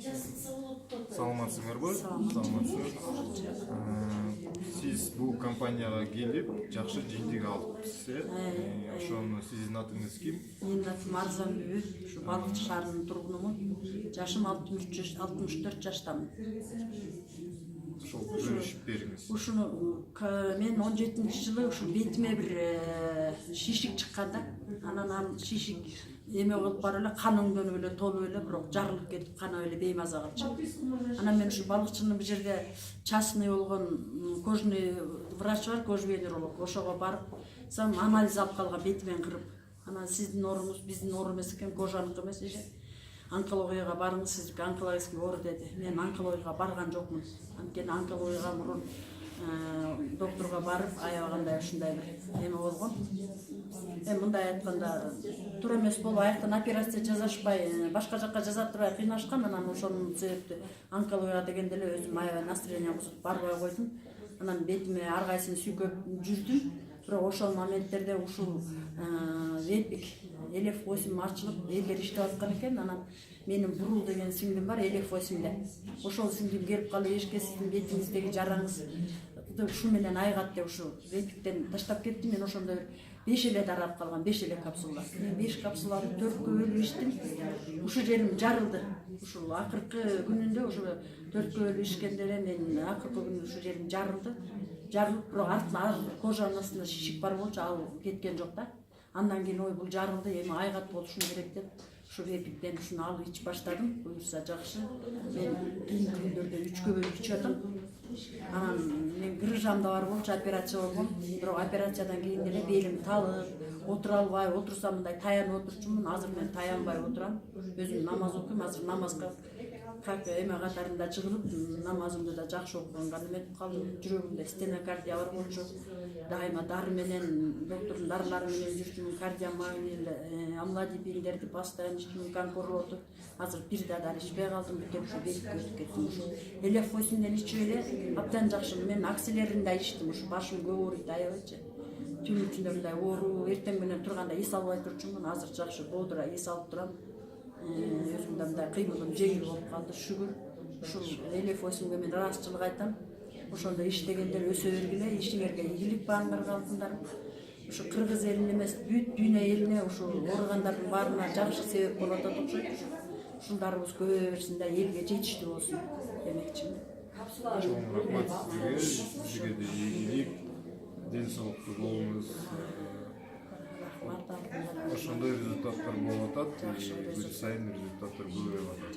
Саламатсыңарбы? Саламатсыз. Сиз бул компанияга келип, жакшы жыйынтык алыпсыз. Ошону сиздин атыңыз ким? Менин атым Арзан Бүйөт, ушу Балыкчы шаарынын тургунумун. Жашым 64 жаштамын. Ошол бөлүшүп бериңиз. Ушуну мен 17-жылы ушу бетиме бир шишик чыккан да. Анан ал шишик эме болуп барып эле кан өңдөнүп эле толуп эле, бирок жарылып кетип канап эле беймаза калчу. Анан мен ушу балыкчынын бул жерде частный болгон кожный врач бар, кожвенеролог. Ошого барып, сам анализ алып калган бетимен кырып. Анан сиздин ооруңуз биздин оору эмес экен, кожаныкы эмес эже. Онкологияга барыңыз, сиздики онкологический оору деди. Мен онкологияга барган жокмун. Анткени онкологияга мурун докторго барып, аябагандай ушундай бир эме болгон. Мындай айтканда, туура эмес болуп, аяктан операция жасашпай, башка жакка жазаттырбай кыйнашкан. Анан ошонун себепти онкологияга дегенде эле өзүм аябай настроение бузуп барбай койдум. Анан бетиме ар кайсын сүйкөп жүрдүм. Бирок ошол моменттерде ушул вепик LF8 ачылып, элдер иштеп аткан экен. Анан менин Бурул деген сиңдим бар, LF8де. Ошол сиңдим келип калып, эшикке сиздин бетиңиздеги жараңыз ушу менен айгат деп ушу вепиктен таштап кетти. Мен ошондо 5 эле дарап калган, 5 эле капсула. Мен 5 капсуланы 4кө бөлүп иштим. Ушу жерим жарылды. Ушул акыркы күнүндө ушу 4кө бөлүп ишкенде эле мен акыркы күнү ушу жерим жарылды. Жарылып, бирок артына кожанын астында шишик бар болчу, ал кеткен жок да. Андан кийин ой, бул жарылды, эми айгат болушун керек деп, ушу вепиктен ушуну алып ичип баштадым. Буюрса жакшы. Мен кийинки күндөрдө 3кө бөлүп ичип атам. Анан мен грыжам да бар болчу, операция болгон. Бирок операциядан кийин деле белим талып, отура албай, отурсам мындай таянып отурчумун. Азыр мен таянбай отурам. Өзүм намаз окуйм, азыр намазга как эме катарында жыгылып, намазымды да жакшы окуганга эметип калдым. Жүрөгүмдө стенокардия бар болчу. Дайыма дары менен, доктордун дарылары менен жүрчүмүн, кардиомагнил, амлодипиндерди постоянно ичтим, конкорлорду. Азыр бир да дары ичпей калдым, бүтөп ушу бетикке өтүп кеттим. Ушу LF8ден ичип эле абдан жакшы. Мен акселерин да ичтим, ушу башым көп ооруйт аябайчы. Түн ичинде мындай оору, эртең менен турганда эс албай турчумун. Азыр жакшы бодура эс алып турам. Өзүмдө мындай кыймылым жеңил болуп калды, шүгүр. Ушул LF8ге мен ыраазычылык айтам. Ошондо иштегендер өсө бергиле, ишиңерге ийгилик бааңдар калсындар. Ушу кыргыз элине эмес, бүт дүйнө элине ушул ооругандардын баарына жакшы себеп болот деп окшойт. Ушулдарыбыз көбөйө берсин да, элге жетиштүү болсун демекчимин. Чоң рахмат сизге да ийгилик, ден соолуктуу болуңуз. Ошондой результаттар болуп атат, жыл сайын результаттар көбөйүп атат.